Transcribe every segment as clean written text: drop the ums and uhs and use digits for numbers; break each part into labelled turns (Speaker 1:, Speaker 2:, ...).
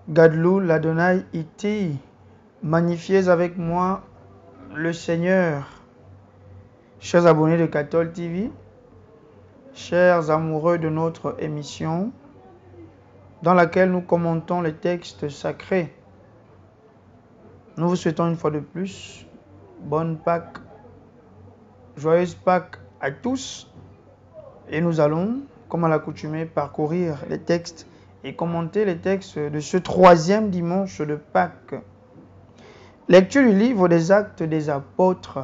Speaker 1: Gadlou l'Adonai iti, magnifiez avec moi le Seigneur. Chers abonnés de Cathol TV, chers amoureux de notre émission, dans laquelle nous commentons les textes sacrés, nous vous souhaitons une fois de plus bonne Pâques, joyeuse Pâques à tous, et nous allons, comme à l'accoutumée, parcourir les textes et commenter les textes de ce troisième dimanche de Pâques. Lecture du livre des Actes des Apôtres,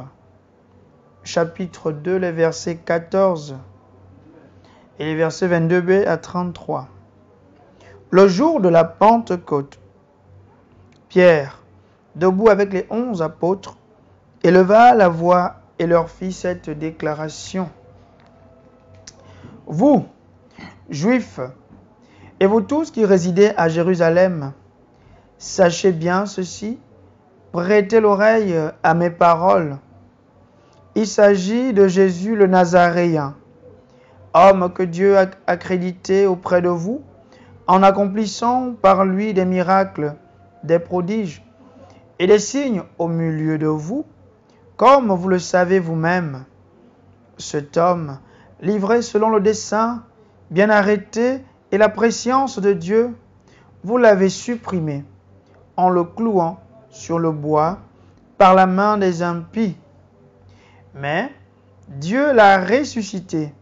Speaker 1: chapitre 2, les versets 14 et les versets 22b à 33. Le jour de la Pentecôte, Pierre, debout avec les 11 apôtres, éleva la voix et leur fit cette déclaration. Vous, Juifs, et vous tous qui résidez à Jérusalem, sachez bien ceci, prêtez l'oreille à mes paroles. Il s'agit de Jésus le Nazaréen, homme que Dieu a accrédité auprès de vous, en accomplissant par lui des miracles, des prodiges et des signes au milieu de vous, comme vous le savez vous-même. Cet homme, livré selon le dessein, bien arrêté et la prescience de Dieu, vous l'avez supprimé en le clouant sur le bois par la main des impies. Mais Dieu l'a ressuscité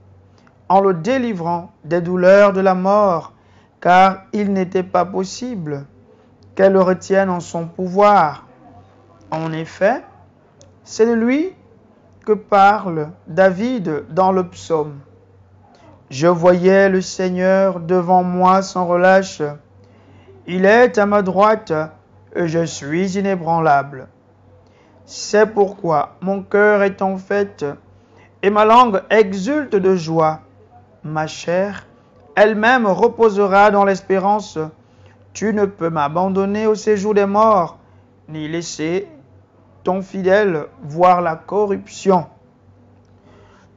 Speaker 1: en le délivrant des douleurs de la mort, car il n'était pas possible qu'elle le retienne en son pouvoir. En effet, c'est de lui que parle David dans le psaume. Je voyais le Seigneur devant moi sans relâche. Il est à ma droite et je suis inébranlable. C'est pourquoi mon cœur est en fête et ma langue exulte de joie. Ma chair elle-même reposera dans l'espérance. Tu ne peux m'abandonner au séjour des morts, ni laisser ton fidèle voir la corruption.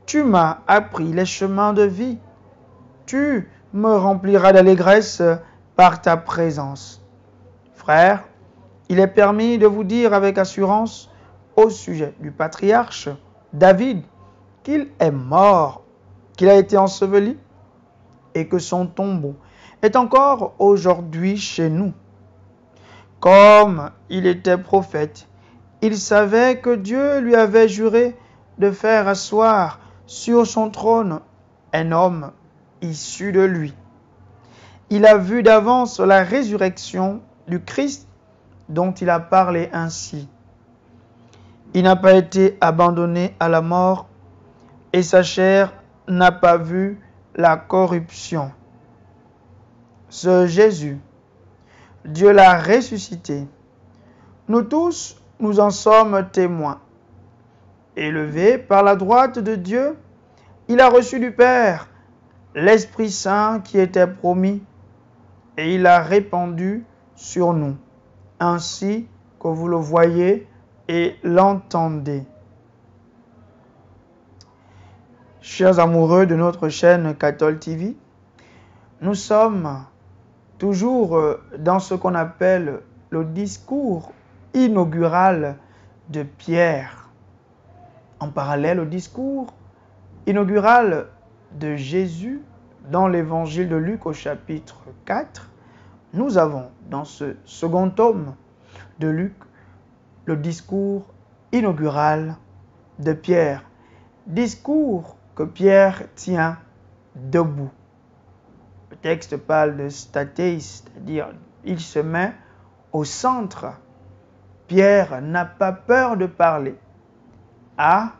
Speaker 1: Tu m'as appris les chemins de vie. Tu me rempliras d'allégresse par ta présence. Frères, il est permis de vous dire avec assurance au sujet du patriarche David qu'il est mort, qu'il a été enseveli et que son tombeau est encore aujourd'hui chez nous. Comme il était prophète, il savait que Dieu lui avait juré de faire asseoir sur son trône un homme issu de lui. Il a vu d'avance la résurrection du Christ dont il a parlé ainsi. Il n'a pas été abandonné à la mort et sa chair n'a pas vu la corruption. Ce Jésus, Dieu l'a ressuscité. Nous tous, nous en sommes témoins. Élevé par la droite de Dieu, il a reçu du Père l'Esprit Saint qui était promis et il l'a répandu sur nous, ainsi que vous le voyez et l'entendez. Chers amoureux de notre chaîne Cathol TV, nous sommes toujours dans ce qu'on appelle le discours inaugural de Pierre. En parallèle au discours inaugural de Jésus dans l'évangile de Luc au chapitre 4, nous avons dans ce second tome de Luc le discours inaugural de Pierre. Discours que Pierre tient debout. Le texte parle de statéis, c'est-à-dire il se met au centre. Pierre n'a pas peur de parler à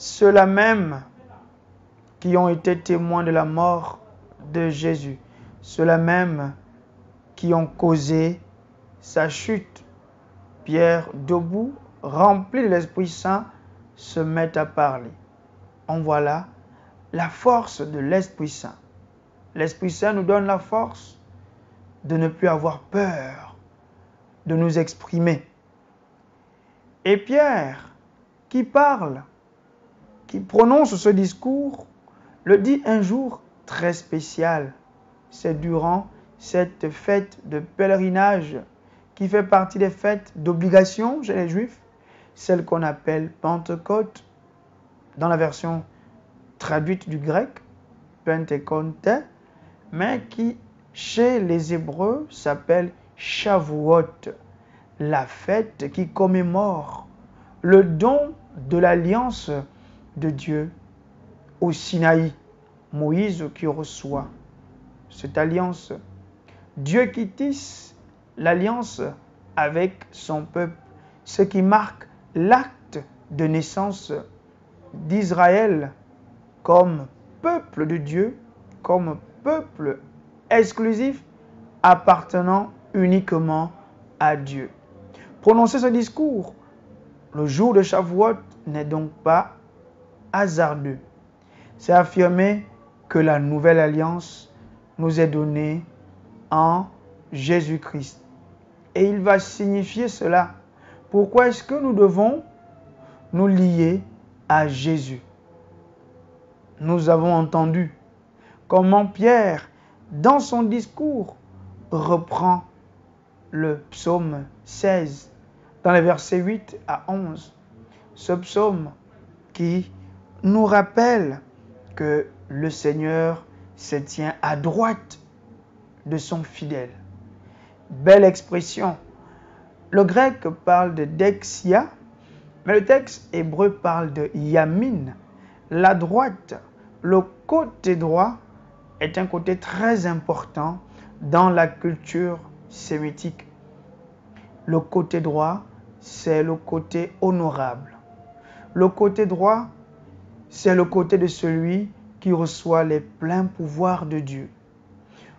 Speaker 1: ceux-là même qui ont été témoins de la mort de Jésus, ceux-là même qui ont causé sa chute. Pierre, debout, rempli de l'Esprit Saint, se met à parler. En voilà la force de l'Esprit Saint. L'Esprit Saint nous donne la force de ne plus avoir peur, de nous exprimer. Et Pierre, qui parle, qui prononce ce discours, le dit un jour très spécial. C'est durant cette fête de pèlerinage qui fait partie des fêtes d'obligation chez les Juifs, celle qu'on appelle Pentecôte, dans la version traduite du grec, Pentecôte, mais qui, chez les Hébreux, s'appelle Shavuot, la fête qui commémore le don de l'alliance de Dieu au Sinaï, Moïse qui reçoit cette alliance. Dieu qui tisse l'alliance avec son peuple, ce qui marque l'acte de naissance d'Israël comme peuple de Dieu, comme peuple exclusif appartenant uniquement à Dieu. Prononcer ce discours le jour de Shavuot n'est donc pas hasardeux. C'est affirmer que la nouvelle alliance nous est donnée en Jésus-Christ. Et il va signifier cela. Pourquoi est-ce que nous devons nous lier à Jésus? Nous avons entendu comment Pierre, dans son discours, reprend le psaume 16, dans les versets 8 à 11. Ce psaume qui nous rappelle que le Seigneur se tient à droite de son fidèle. Belle expression. Le grec parle de dexia, mais le texte hébreu parle de yamin. La droite, le côté droit, est un côté très important dans la culture sémitique. Le côté droit, c'est le côté honorable. Le côté droit, c'est le côté de celui qui reçoit les pleins pouvoirs de Dieu.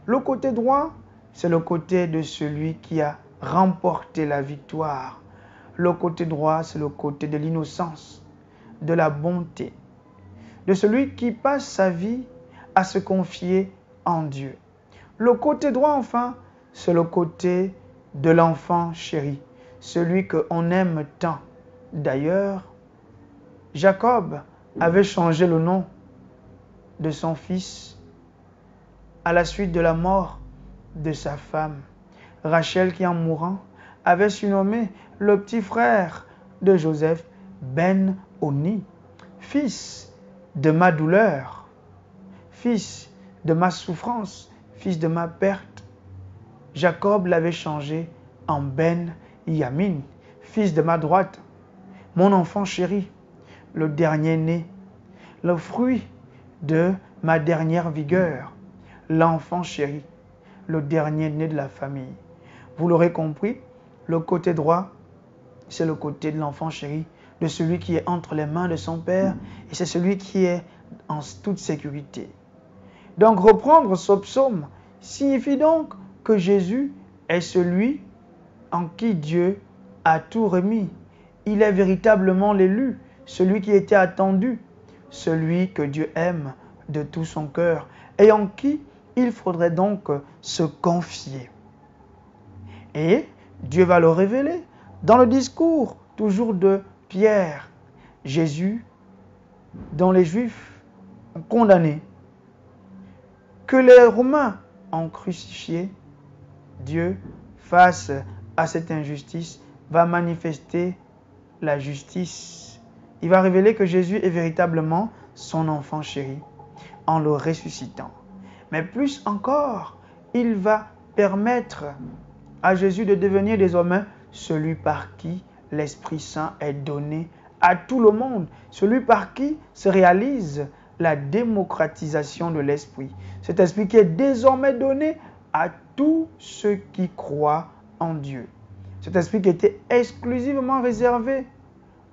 Speaker 1: Le côté droit, c'est le côté de celui qui a remporté la victoire. Le côté droit, c'est le côté de l'innocence, de la bonté, de celui qui passe sa vie à se confier en Dieu. Le côté droit, enfin, c'est le côté de l'enfant chéri, celui qu'on aime tant. D'ailleurs, Jacob avait changé le nom de son fils à la suite de la mort de sa femme. Rachel, qui en mourant, avait surnommé le petit frère de Joseph Ben-Oni, fils de ma douleur, fils de ma souffrance, fils de ma perte. Jacob l'avait changé en Ben-Yamin, fils de ma droite, mon enfant chéri, le dernier-né, le fruit de ma dernière vigueur, l'enfant chéri, le dernier-né de la famille. Vous l'aurez compris, le côté droit, c'est le côté de l'enfant chéri, de celui qui est entre les mains de son père, et c'est celui qui est en toute sécurité. Donc reprendre ce psaume signifie donc que Jésus est celui en qui Dieu a tout remis. Il est véritablement l'élu, celui qui était attendu, celui que Dieu aime de tout son cœur et en qui il faudrait donc se confier. Et Dieu va le révéler dans le discours toujours de Pierre. Jésus, dont les Juifs ont condamné, que les Romains ont crucifié, Dieu, face à cette injustice, va manifester la justice. Il va révéler que Jésus est véritablement son enfant chéri en le ressuscitant. Mais plus encore, il va permettre à Jésus de devenir désormais celui par qui l'Esprit Saint est donné à tout le monde, celui par qui se réalise la démocratisation de l'Esprit. Cet Esprit qui est désormais donné à tous ceux qui croient en Dieu. Cet Esprit qui était exclusivement réservé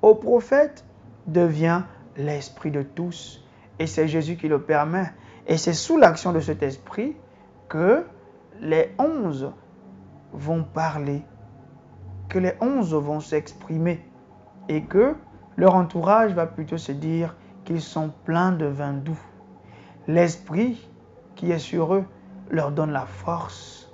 Speaker 1: aux prophètes devient l'Esprit de tous. Et c'est Jésus qui le permet. Et c'est sous l'action de cet Esprit que les 11 vont parler, que les 11 vont s'exprimer et que leur entourage va plutôt se dire qu'ils sont pleins de vin doux. L'Esprit qui est sur eux leur donne la force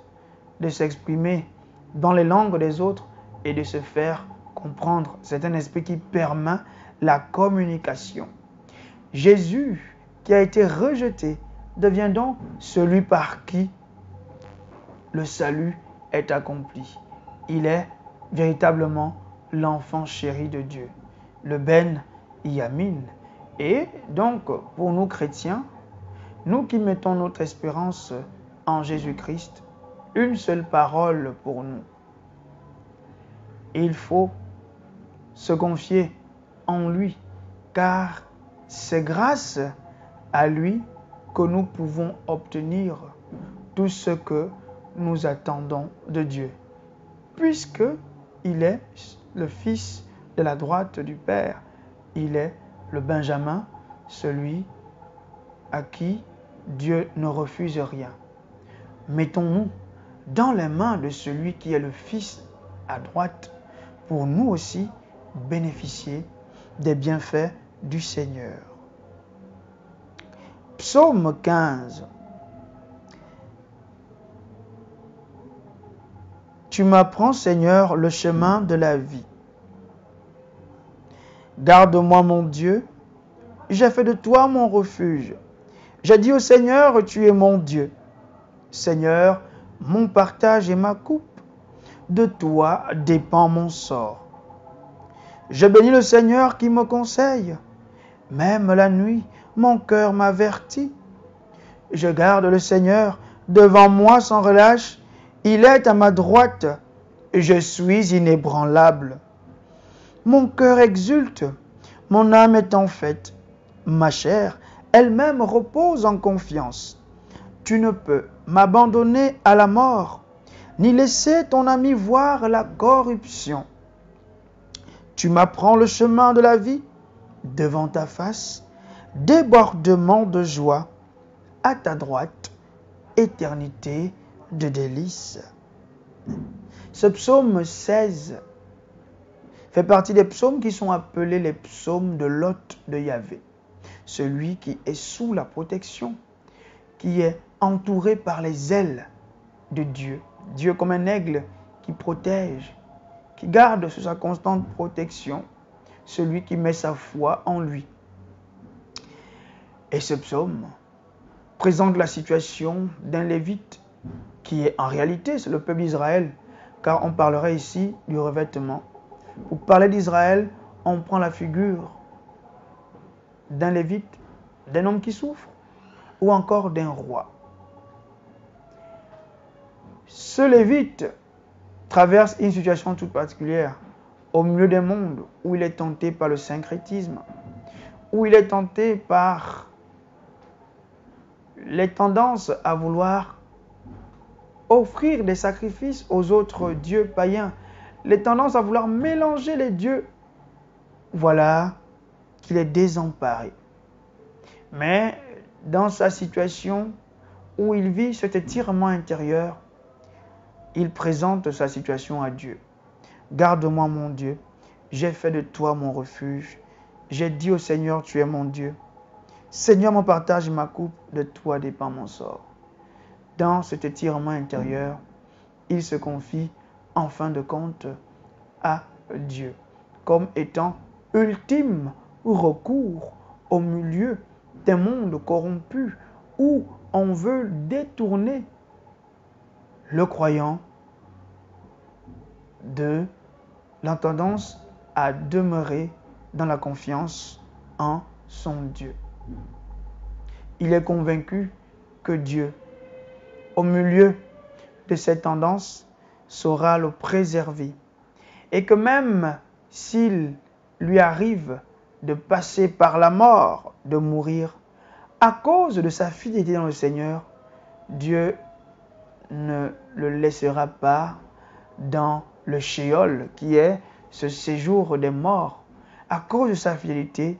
Speaker 1: de s'exprimer dans les langues des autres et de se faire comprendre. C'est un esprit qui permet la communication. Jésus, qui a été rejeté, devient donc celui par qui le salut est accompli. Il est véritablement l'enfant chéri de Dieu, le Ben Yamin. Et donc, pour nous chrétiens, nous qui mettons notre espérance en Jésus-Christ, une seule parole pour nous. Il faut se confier en lui, car c'est grâce à lui que nous pouvons obtenir tout ce que nous attendons de Dieu, puisque il est le Fils de la droite du Père. Il est le Benjamin, celui à qui Dieu ne refuse rien. Mettons-nous dans les mains de celui qui est le Fils à droite pour nous aussi bénéficier des bienfaits du Seigneur. Psaume 15. Tu m'apprends, Seigneur, le chemin de la vie. Garde-moi, mon Dieu, j'ai fait de toi mon refuge. J'ai dit au Seigneur, tu es mon Dieu. Seigneur, mon partage et ma coupe, de toi dépend mon sort. Je bénis le Seigneur qui me conseille. Même la nuit, mon cœur m'avertit. Je garde le Seigneur devant moi sans relâche. Il est à ma droite. Je suis inébranlable. Mon cœur exulte. Mon âme est en fête. Ma chair elle-même repose en confiance. Tu ne peux m'abandonner à la mort, ni laisser ton ami voir la corruption. Tu m'apprends le chemin de la vie. Devant ta face, débordement de joie. À ta droite, éternité de délices. Ce psaume 16 fait partie des psaumes qui sont appelés les psaumes de l'hôte de Yahvé. Celui qui est sous la protection, qui est entouré par les ailes de Dieu. Dieu comme un aigle qui protège, qui garde sous sa constante protection celui qui met sa foi en lui. Et ce psaume présente la situation d'un Lévite qui est en réalité, c'est le peuple d'Israël, car on parlerait ici du revêtement. Pour parler d'Israël, on prend la figure d'un Lévite, d'un homme qui souffre, ou encore d'un roi. Ce Lévite traverse une situation toute particulière au milieu d'un monde où il est tenté par le syncrétisme, où il est tenté par les tendances à vouloir offrir des sacrifices aux autres dieux païens, les tendances à vouloir mélanger les dieux. Voilà qu'il est désemparé. Mais dans sa situation où il vit cet étirement intérieur, il présente sa situation à Dieu. Garde-moi, mon Dieu, j'ai fait de toi mon refuge. J'ai dit au Seigneur, tu es mon Dieu. Seigneur, mon partage et ma coupe, de toi dépend mon sort. Dans cet étirement intérieur, il se confie en fin de compte à Dieu, comme étant ultime recours au milieu d'un monde corrompu où on veut détourner le croyant de la tendance à demeurer dans la confiance en son Dieu. Il est convaincu que Dieu, au milieu de cette tendance, saura le préserver. Et que même s'il lui arrive de passer par la mort, de mourir, à cause de sa fidélité dans le Seigneur, Dieu ne le laissera pas dans le Sheol, qui est ce séjour des morts. À cause de sa fidélité,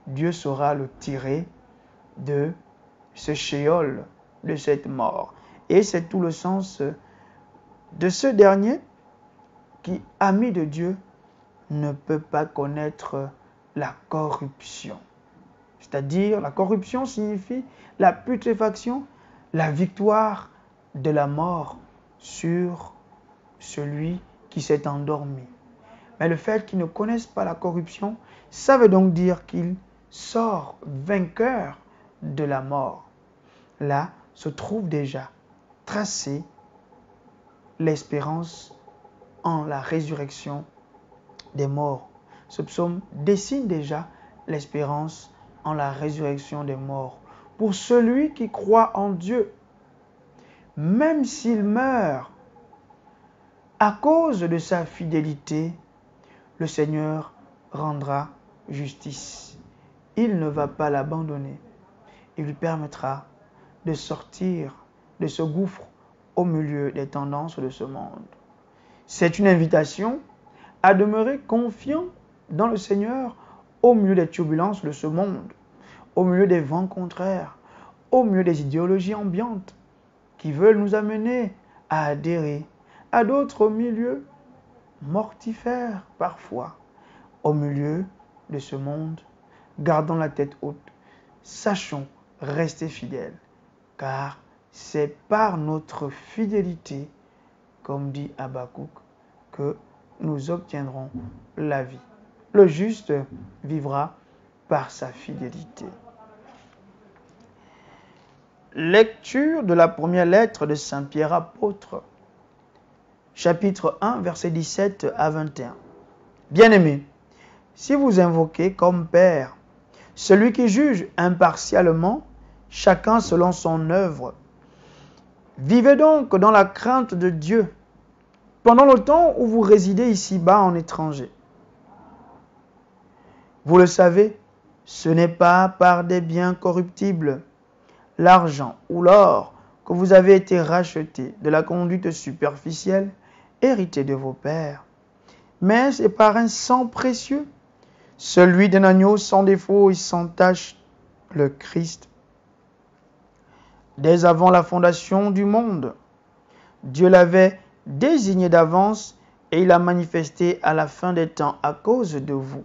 Speaker 1: Dieu saura le tirer de ce Sheol, de cette mort. Et c'est tout le sens de ce dernier qui, ami de Dieu, ne peut pas connaître la corruption. C'est-à-dire, la corruption signifie la putréfaction, la victoire de la mort sur celui qui s'est endormi. Mais le fait qu'il ne connaisse pas la corruption, ça veut donc dire qu'il sort vainqueur de la mort. Là se trouve déjà tracé l'espérance en la résurrection des morts. Ce psaume dessine déjà l'espérance en la résurrection des morts. Pour celui qui croit en Dieu, même s'il meurt, à cause de sa fidélité, le Seigneur rendra justice. Il ne va pas l'abandonner. Il lui permettra de sortir de ce gouffre au milieu des tendances de ce monde. C'est une invitation à demeurer confiant dans le Seigneur au milieu des turbulences de ce monde, au milieu des vents contraires, au milieu des idéologies ambiantes qui veulent nous amener à adhérer à d'autres milieux mortifères parfois. Au milieu de ce monde, gardons la tête haute, sachons rester fidèles, car c'est par notre fidélité, comme dit Habakkuk, que nous obtiendrons la vie. Le juste vivra par sa fidélité. Lecture de la première lettre de Saint Pierre apôtre, chapitre 1, versets 17 à 21. Bien-aimés, si vous invoquez comme Père celui qui juge impartialement, chacun selon son œuvre, vivez donc dans la crainte de Dieu pendant le temps où vous résidez ici-bas en étranger. Vous le savez, ce n'est pas par des biens corruptibles, l'argent ou l'or, que vous avez été rachetés de la conduite superficielle héritée de vos pères, mais c'est par un sang précieux, celui d'un agneau sans défaut et sans tache, le Christ. Dès avant la fondation du monde, Dieu l'avait désigné d'avance et il l'a manifesté à la fin des temps à cause de vous.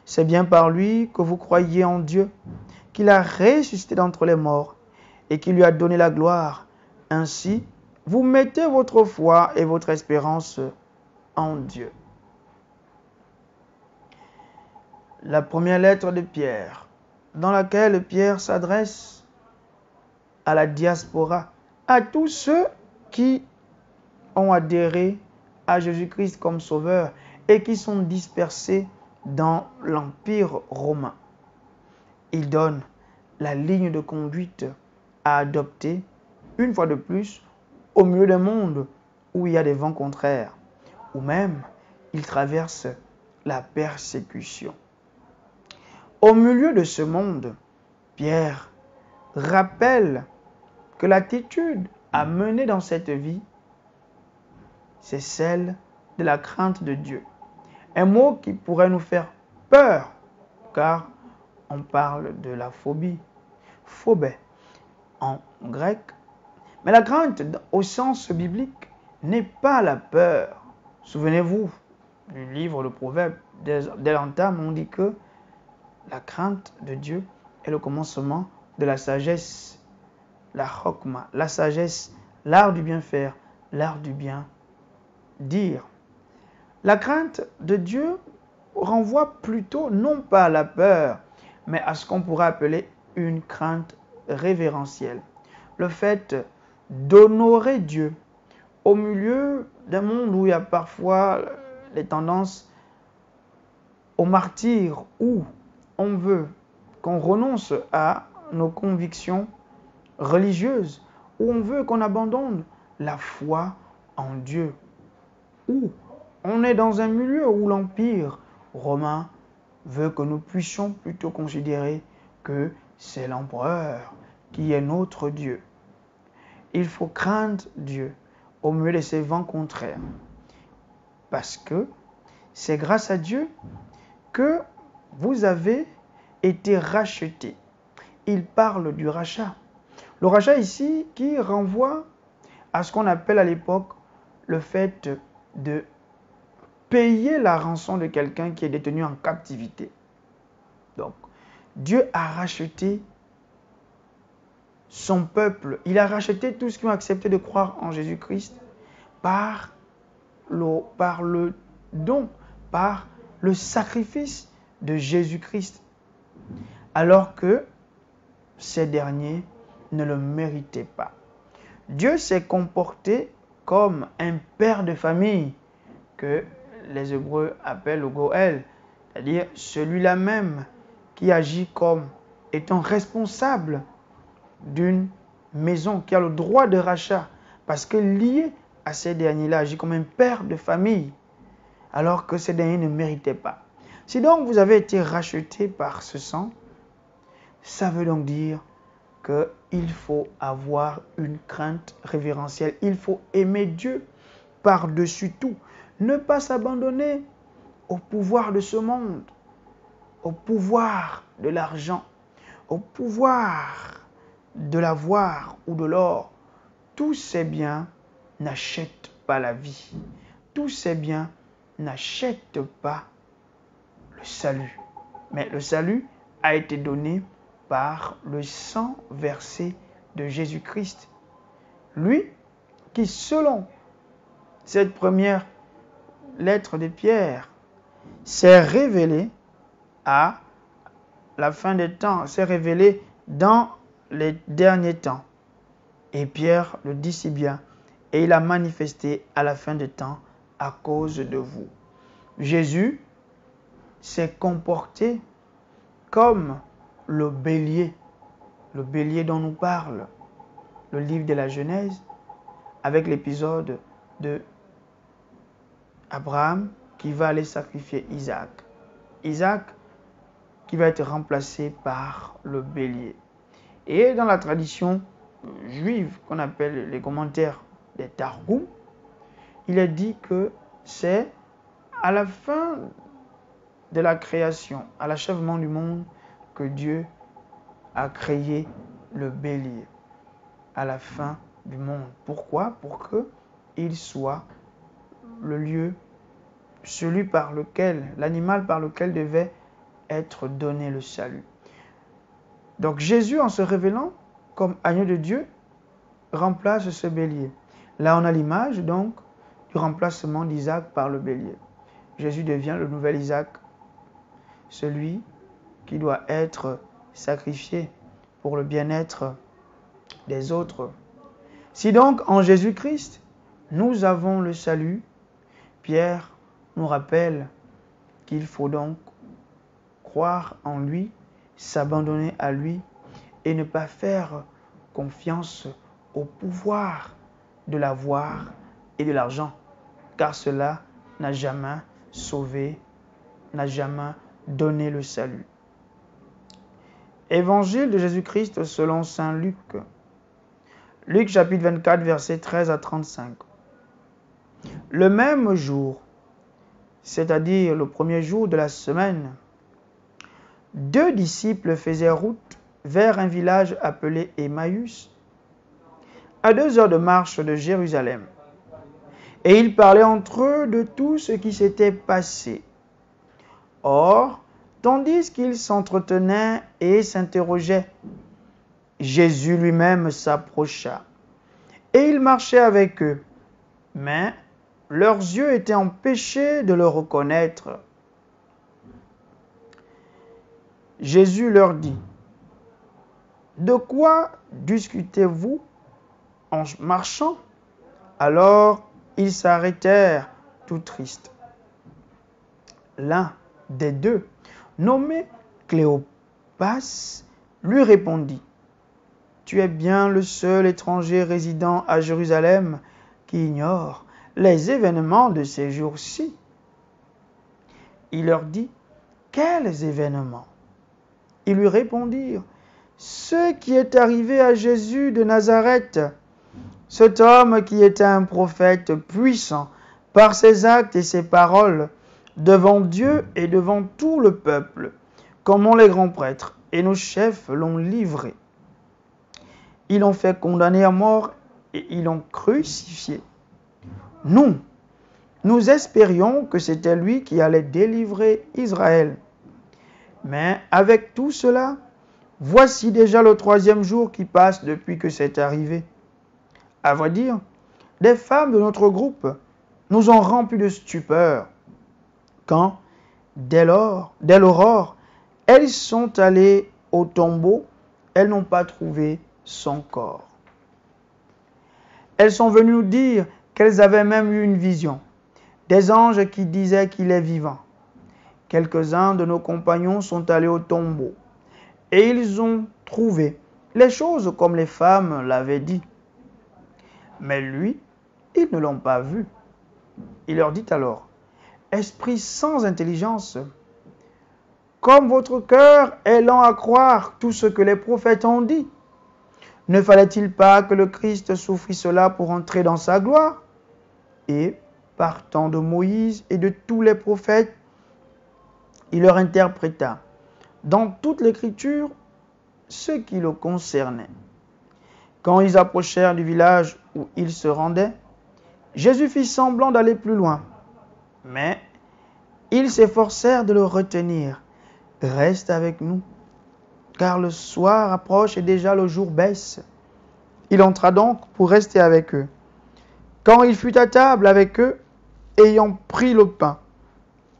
Speaker 1: C'est bien par lui que vous croyez en Dieu, qu'il a ressuscité d'entre les morts et qu'il lui a donné la gloire. Ainsi, vous mettez votre foi et votre espérance en Dieu. La première lettre de Pierre, dans laquelle Pierre s'adresse à la diaspora, à tous ceux qui ont adhéré à Jésus-Christ comme sauveur et qui sont dispersés dans l'Empire romain. Il donne la ligne de conduite à adopter, une fois de plus, au milieu d'un monde où il y a des vents contraires, ou même il traverse la persécution. Au milieu de ce monde, Pierre rappelle que l'attitude à mener dans cette vie, c'est celle de la crainte de Dieu. Un mot qui pourrait nous faire peur, car on parle de la phobie, phobé en grec. Mais la crainte, au sens biblique, n'est pas la peur. Souvenez-vous du livre de Proverbes, dès l'entame, on dit que la crainte de Dieu est le commencement de la sagesse, la chokma, la sagesse, l'art du bien faire, l'art du bien dire. La crainte de Dieu renvoie plutôt non pas à la peur, mais à ce qu'on pourrait appeler une crainte révérentielle. Le fait d'honorer Dieu au milieu d'un monde où il y a parfois les tendances au martyre, où on veut qu'on renonce à nos convictions religieuses, où on veut qu'on abandonne la foi en Dieu, où on est dans un milieu où l'Empire romain veut que nous puissions plutôt considérer que c'est l'empereur qui est notre Dieu. Il faut craindre Dieu au milieu de ces vents contraires, parce que c'est grâce à Dieu que vous avez été rachetés. Il parle du rachat. Le rachat ici qui renvoie à ce qu'on appelle à l'époque le fait de payer la rançon de quelqu'un qui est détenu en captivité. Donc, Dieu a racheté son peuple. Il a racheté tous ceux qui ont accepté de croire en Jésus-Christ par le don, par le sacrifice de Jésus-Christ, alors que ces derniers ne le méritaient pas. Dieu s'est comporté comme un père de famille que les Hébreux appellent le Goël, c'est-à-dire celui-là même qui agit comme étant responsable d'une maison, qui a le droit de rachat, parce que lié à ces derniers-là, agit comme un père de famille, alors que ces derniers ne méritaient pas. Si donc vous avez été racheté par ce sang, ça veut donc dire qu'il faut avoir une crainte révérentielle. Il faut aimer Dieu par-dessus tout. Ne pas s'abandonner au pouvoir de ce monde, au pouvoir de l'argent, au pouvoir de l'avoir ou de l'or. Tous ces biens n'achètent pas la vie. Tous ces biens n'achètent pas le salut. Mais le salut a été donné par le sang versé de Jésus-Christ. Lui qui, selon cette première lettre de Pierre, s'est révélé à la fin des temps, s'est révélé dans les derniers temps. Et Pierre le dit si bien, et il a manifesté à la fin des temps à cause de vous. Jésus s'est comporté comme le bélier dont nous parle le livre de la Genèse, avec l'épisode de Abraham qui va aller sacrifier Isaac. Isaac qui va être remplacé par le bélier. Et dans la tradition juive qu'on appelle les commentaires des Targum, il est dit que c'est à la fin de la création, à l'achèvement du monde, que Dieu a créé le bélier. À la fin du monde. Pourquoi? Pour qu'il soit le lieu, celui par lequel, l'animal par lequel devait être donné le salut. Donc Jésus, en se révélant comme agneau de Dieu, remplace ce bélier. Là, on a l'image donc du remplacement d'Isaac par le bélier. Jésus devient le nouvel Isaac, celui qui doit être sacrifié pour le bien-être des autres. Si donc en Jésus-Christ, nous avons le salut, Pierre nous rappelle qu'il faut donc croire en lui, s'abandonner à lui et ne pas faire confiance au pouvoir de l'avoir et de l'argent, car cela n'a jamais sauvé, n'a jamais donné le salut. Évangile de Jésus-Christ selon saint Luc. Luc chapitre 24, versets 13 à 35. Le même jour, c'est-à-dire le premier jour de la semaine, 2 disciples faisaient route vers un village appelé Emmaüs, à 2 heures de marche de Jérusalem. Et ils parlaient entre eux de tout ce qui s'était passé. Or, tandis qu'ils s'entretenaient et s'interrogeaient, Jésus lui-même s'approcha, et il marchait avec eux, mais leurs yeux étaient empêchés de le reconnaître. Jésus leur dit, « De quoi discutez-vous en marchant ?» Alors ils s'arrêtèrent tout tristes. L'un des deux, nommé Cléopas, lui répondit, « Tu es bien le seul étranger résidant à Jérusalem qui ignore les événements de ces jours-ci. » Il leur dit, « Quels événements ?» Ils lui répondirent, « Ce qui est arrivé à Jésus de Nazareth, cet homme qui était un prophète puissant par ses actes et ses paroles devant Dieu et devant tout le peuple, comme les grands prêtres et nos chefs l'ont livré. Ils l'ont fait condamner à mort et ils l'ont crucifié. Nous espérions que c'était lui qui allait délivrer Israël. Mais avec tout cela, voici déjà le 3e jour qui passe depuis que c'est arrivé. À vrai dire, des femmes de notre groupe nous ont remplis de stupeur quand, dès l'aurore, elles sont allées au tombeau, elles n'ont pas trouvé son corps. Elles sont venues nous dire, qu'elles avaient même eu une vision, des anges qui disaient qu'il est vivant. Quelques-uns de nos compagnons sont allés au tombeau, et ils ont trouvé les choses comme les femmes l'avaient dit. Mais lui, ils ne l'ont pas vu. Il leur dit alors, esprit sans intelligence, comme votre cœur est lent à croire tout ce que les prophètes ont dit. Ne fallait-il pas que le Christ souffrit cela pour entrer dans sa gloire? Et, partant de Moïse et de tous les prophètes, il leur interpréta dans toute l'Écriture ce qui le concernait. Quand ils approchèrent du village où ils se rendaient, Jésus fit semblant d'aller plus loin, mais ils s'efforcèrent de le retenir. « Reste avec nous, car le soir approche et déjà le jour baisse. » Il entra donc pour rester avec eux. Quand il fut à table avec eux, ayant pris le pain,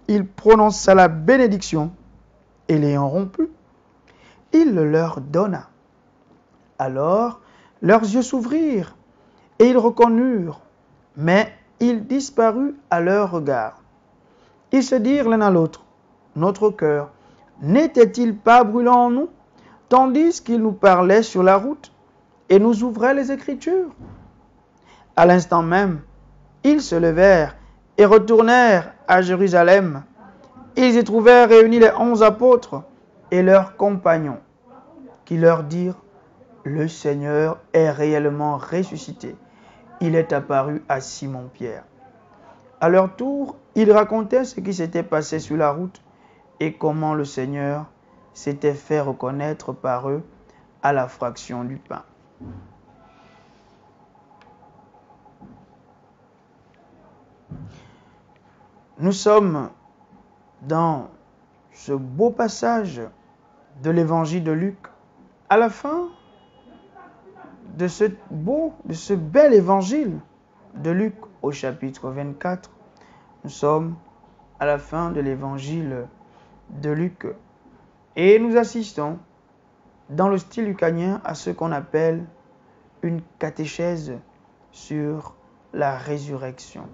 Speaker 1: il prononça la bénédiction et l'ayant rompu, il le leur donna. Alors leurs yeux s'ouvrirent et ils reconnurent, mais il disparut à leur regard. Ils se dirent l'un à l'autre, notre cœur n'était-il pas brûlant en nous, tandis qu'il nous parlait sur la route et nous ouvrait les Écritures? À l'instant même, ils se levèrent et retournèrent à Jérusalem. Ils y trouvèrent réunis les 11 apôtres et leurs compagnons, qui leur dirent, le Seigneur est réellement ressuscité. Il est apparu à Simon-Pierre. À leur tour, ils racontaient ce qui s'était passé sur la route et comment le Seigneur s'était fait reconnaître par eux à la fraction du pain. Nous sommes dans ce beau passage de l'évangile de Luc. À la fin de ce bel évangile de Luc au chapitre 24, nous sommes à la fin de l'évangile de Luc et nous assistons dans le style lucanien à ce qu'on appelle une catéchèse sur la résurrection.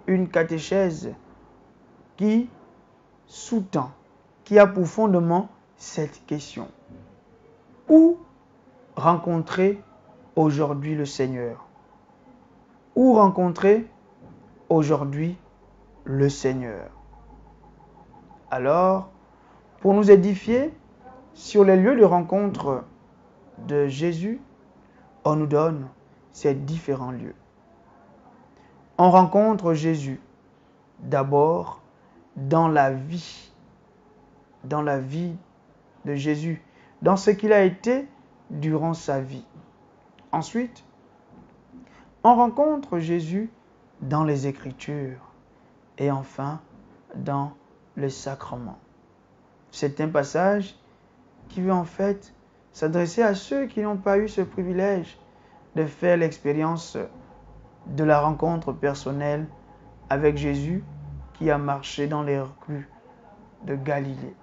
Speaker 1: Une catéchèse qui sous-tend, qui a pour fondement cette question. Où rencontrer aujourd'hui le Seigneur? Où rencontrer aujourd'hui le Seigneur? Alors, pour nous édifier sur les lieux de rencontre de Jésus, on nous donne ces différents lieux. On rencontre Jésus d'abord dans la vie de Jésus, dans ce qu'il a été durant sa vie. Ensuite, on rencontre Jésus dans les Écritures et enfin dans le sacrement. C'est un passage qui veut en fait s'adresser à ceux qui n'ont pas eu ce privilège de faire l'expérience de la rencontre personnelle avec Jésus qui a marché dans les rues de Galilée.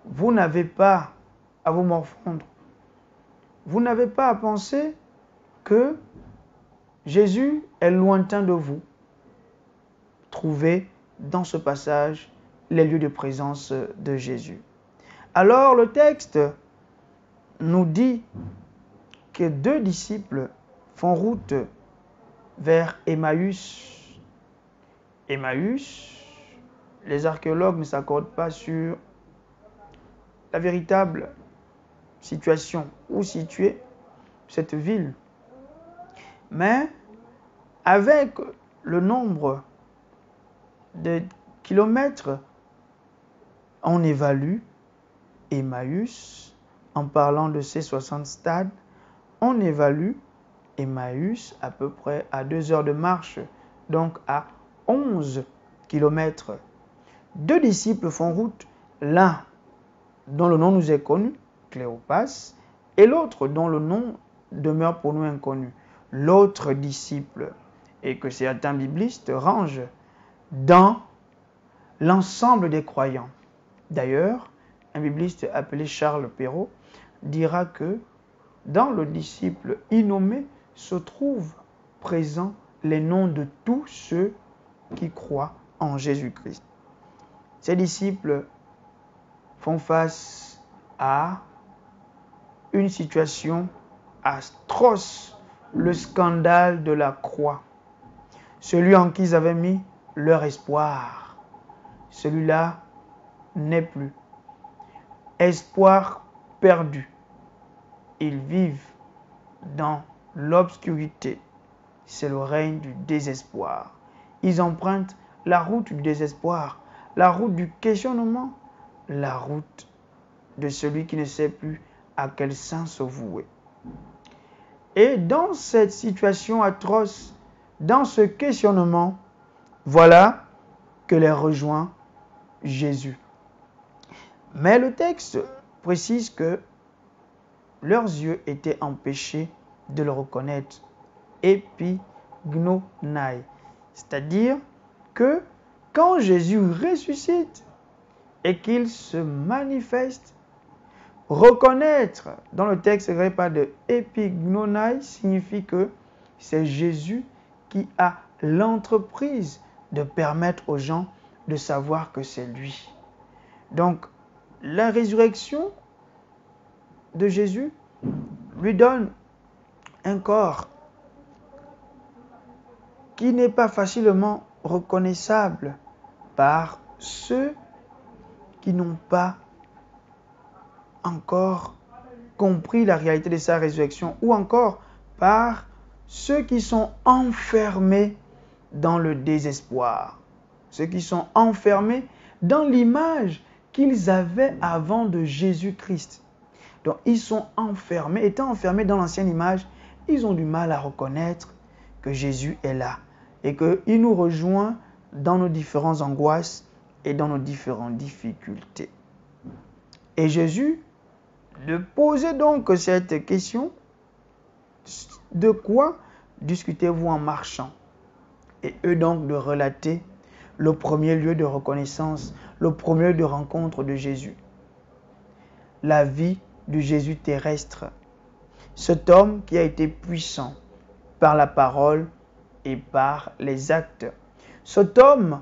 Speaker 1: Vous n'avez pas à vous morfondre. Vous n'avez pas à penser que Jésus est lointain de vous. Trouvez dans ce passage les lieux de présence de Jésus. Alors le texte nous dit que 2 disciples font route vers Emmaüs. Emmaüs, les archéologues ne s'accordent pas sur la véritable situation où située cette ville. Mais avec le nombre de kilomètres, on évalue Emmaüs, en parlant de ces 60 stades, on évalue Emmaüs à peu près à 2 heures de marche, donc à 11 kilomètres. 2 disciples font route, l'un dont le nom nous est connu, Cléopas, et l'autre dont le nom demeure pour nous inconnu, l'autre disciple, et que certains biblistes rangent dans l'ensemble des croyants. D'ailleurs, un bibliste appelé Charles Perrault dira que dans le disciple innommé se trouvent présents les noms de tous ceux qui croient en Jésus-Christ. Ces disciples font face à une situation atroce, le scandale de la croix. Celui en qui ils avaient mis leur espoir, celui-là n'est plus. Espoir perdu. Ils vivent dans l'obscurité. C'est le règne du désespoir. Ils empruntent la route du désespoir, la route du questionnement, la route de celui qui ne sait plus à quel sens se vouer. Et dans cette situation atroce, dans ce questionnement, voilà que les rejoint Jésus. Mais le texte précise que leurs yeux étaient empêchés de le reconnaître. Epignomai. C'est-à-dire que quand Jésus ressuscite et qu'il se manifeste, reconnaître, dans le texte grec, pas de epignomai, signifie que c'est Jésus qui a l'entreprise de permettre aux gens de savoir que c'est lui. Donc, la résurrection de Jésus lui donne un corps qui n'est pas facilement reconnaissable par ceux qui n'ont pas encore compris la réalité de sa résurrection, ou encore par ceux qui sont enfermés dans le désespoir, ceux qui sont enfermés dans l'image qu'ils avaient avant de Jésus-Christ. Donc ils sont enfermés, étant enfermés dans l'ancienne image, ils ont du mal à reconnaître que Jésus est là et qu'il nous rejoint dans nos différentes angoisses et dans nos différentes difficultés. Et Jésus de poser donc cette question: de quoi discutez-vous en marchant? Et eux donc de relater le premier lieu de reconnaissance, le premier lieu de rencontre de Jésus. La vie du Jésus terrestre. Cet homme qui a été puissant par la parole et par les actes. Cet homme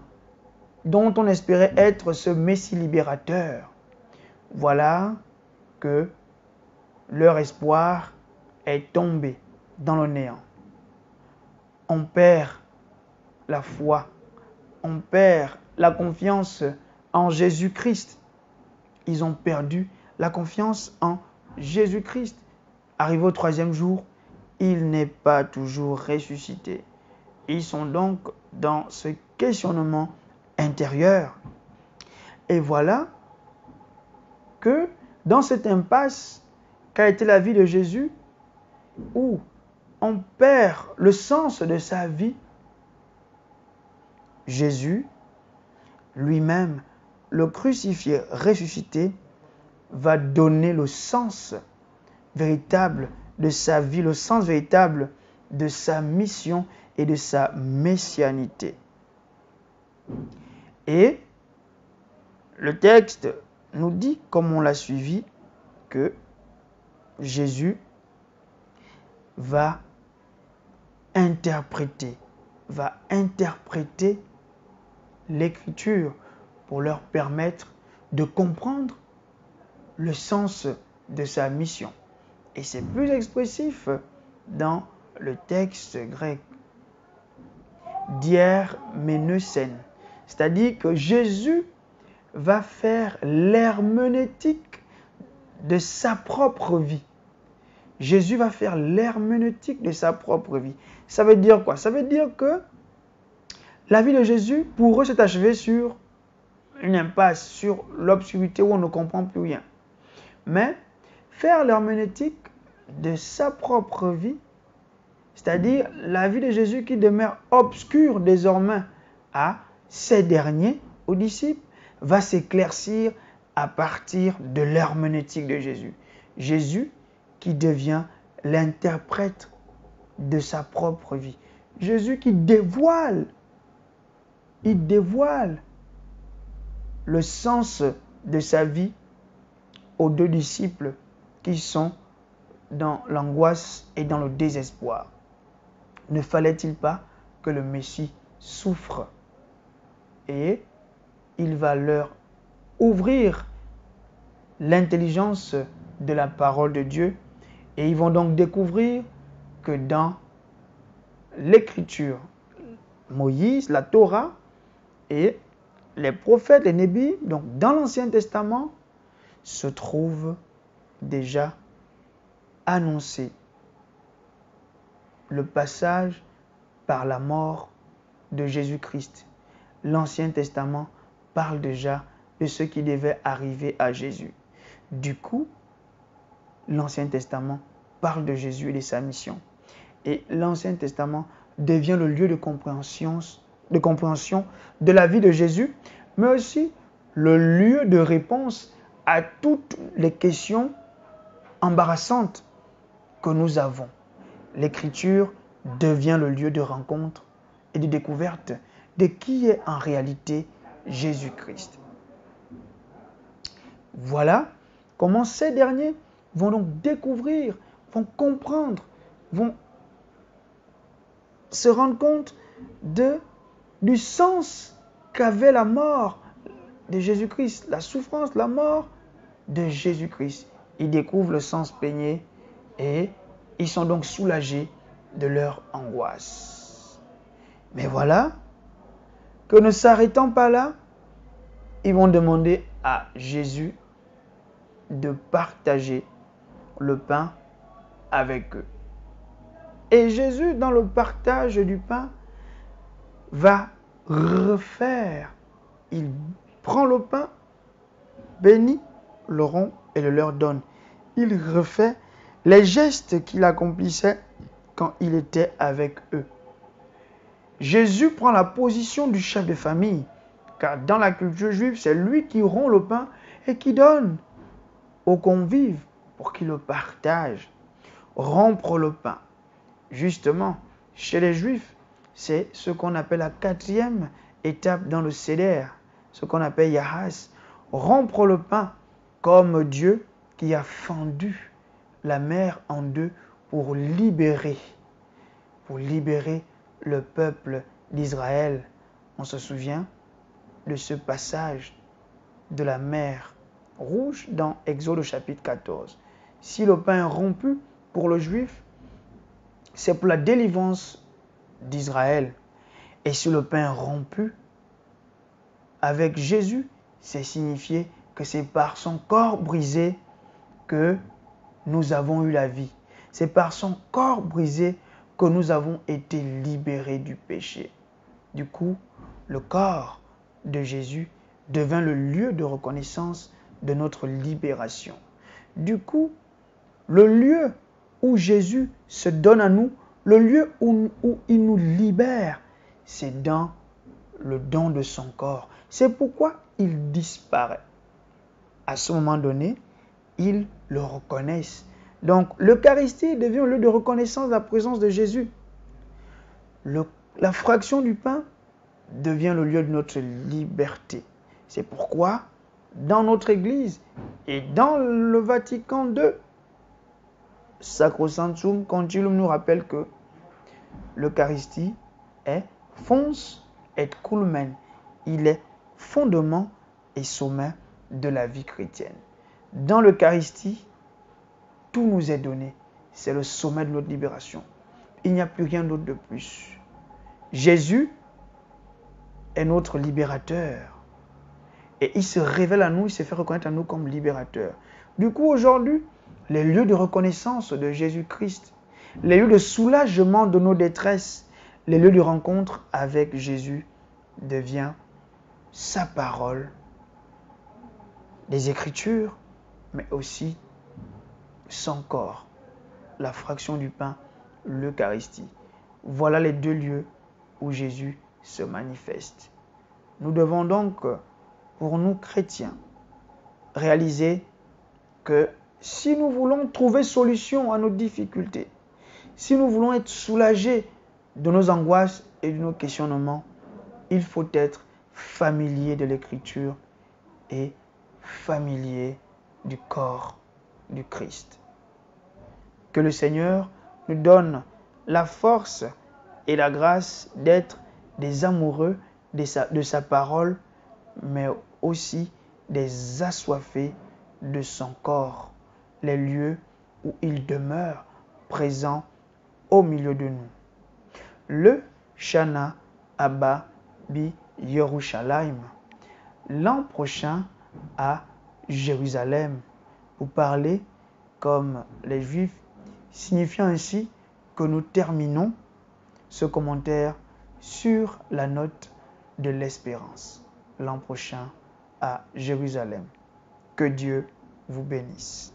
Speaker 1: dont on espérait être ce Messie libérateur. Voilà que leur espoir est tombé dans le néant. On perd la foi, on perd la confiance en Jésus-Christ. Ils ont perdu la confiance en Jésus-Christ. Arrivé au 3e jour, il n'est pas toujours ressuscité. Ils sont donc dans ce questionnement intérieur. Et voilà que dans cette impasse qu'a été la vie de Jésus, où on perd le sens de sa vie, Jésus, lui-même, le crucifié, ressuscité, va donner le sens véritable de sa vie, le sens véritable de sa mission et de sa messianité. Et le texte nous dit, comme on l'a suivi, que Jésus va interpréter l'Écriture pour leur permettre de comprendre le sens de sa mission. Et c'est plus expressif dans le texte grec. Diermeneusen. C'est-à-dire que Jésus va faire l'herméneutique de sa propre vie. Jésus va faire l'herméneutique de sa propre vie. Ça veut dire quoi? Ça veut dire que la vie de Jésus, pour eux, s'est achevée sur une impasse, sur l'obscurité où on ne comprend plus rien. Mais faire l'herméneutique de sa propre vie, c'est-à-dire la vie de Jésus qui demeure obscure désormais à ces derniers, aux disciples, va s'éclaircir à partir de l'herméneutique de Jésus. Jésus qui devient l'interprète de sa propre vie. Jésus qui dévoile, le sens de sa vie aux 2 disciples qui sont dans l'angoisse et dans le désespoir. Ne fallait-il pas que le Messie souffre? Et il va leur ouvrir l'intelligence de la parole de Dieu. Et ils vont donc découvrir que dans l'écriture, Moïse, la Torah et les prophètes, les nébis, donc dans l'Ancien Testament, se trouvent déjà annoncé le passage par la mort de Jésus-Christ. L'Ancien Testament parle déjà de ce qui devait arriver à Jésus. Du coup, l'Ancien Testament parle de Jésus et de sa mission. Et l'Ancien Testament devient le lieu de compréhension de la vie de Jésus, mais aussi le lieu de réponse à toutes les questions embarrassantes que nous avons. L'Écriture devient le lieu de rencontre et de découverte de qui est en réalité Jésus-Christ. Voilà comment ces derniers vont donc découvrir, vont comprendre, vont se rendre compte du sens qu'avait la mort de Jésus-Christ, la souffrance, la mort de Jésus-Christ. Ils découvrent le sens peigné et ils sont donc soulagés de leur angoisse. Mais voilà que ne s'arrêtant pas là, ils vont demander à Jésus de partager le pain avec eux. Et Jésus, dans le partage du pain, va refaire. Il prend le pain, bénit, le rompt et le leur donne. Il refait les gestes qu'il accomplissait quand il était avec eux. Jésus prend la position du chef de famille, car dans la culture juive, c'est lui qui rompt le pain et qui donne aux convives pour qu'ils le partagent. Rompre le pain. Justement, chez les Juifs, c'est ce qu'on appelle la 4e étape dans le Seder, ce qu'on appelle Yahas. Rompre le pain comme Dieu qui a fendu la mer en deux pour libérer le peuple d'Israël. On se souvient de ce passage de la mer Rouge dans Exode chapitre 14. Si le pain est rompu pour le Juif, c'est pour la délivrance d'Israël. Et si le pain est rompu avec Jésus, c'est signifié que c'est par son corps brisé que nous avons eu la vie. C'est par son corps brisé que nous avons été libérés du péché. Du coup, le corps de Jésus devint le lieu de reconnaissance de notre libération. Du coup, le lieu où Jésus se donne à nous, le lieu où il nous libère, c'est dans le don de son corps. C'est pourquoi il disparaît. À ce moment donné, ils le reconnaissent. Donc, l'Eucharistie devient un lieu de reconnaissance de la présence de Jésus. La fraction du pain devient le lieu de notre liberté. C'est pourquoi, dans notre Église et dans le Vatican II, Sacrosanctum Concilium nous rappelle que l'Eucharistie est fons et culmen. Il est fondement et sommet de la vie chrétienne. Dans l'Eucharistie, tout nous est donné. C'est le sommet de notre libération. Il n'y a plus rien d'autre de plus. Jésus est notre libérateur. Et il se révèle à nous, il se fait reconnaître à nous comme libérateur. Du coup, aujourd'hui, les lieux de reconnaissance de Jésus-Christ, les lieux de soulagement de nos détresses, les lieux de rencontre avec Jésus devient sa parole, les Écritures, mais aussi son corps, la fraction du pain, l'Eucharistie. Voilà les deux lieux où Jésus se manifeste. Nous devons donc, pour nous chrétiens, réaliser que si nous voulons trouver solution à nos difficultés, si nous voulons être soulagés de nos angoisses et de nos questionnements, il faut être familier de l'Écriture et familier du corps du Christ. Que le Seigneur nous donne la force et la grâce d'être des amoureux de sa parole, mais aussi des assoiffés de son corps, les lieux où il demeure présent au milieu de nous. Le Shana Abba Bi Yerushalayim, l'an prochain à Jérusalem, vous parlez comme les Juifs, signifiant ainsi que nous terminons ce commentaire sur la note de l'espérance. L'an prochain à Jérusalem. Que Dieu vous bénisse.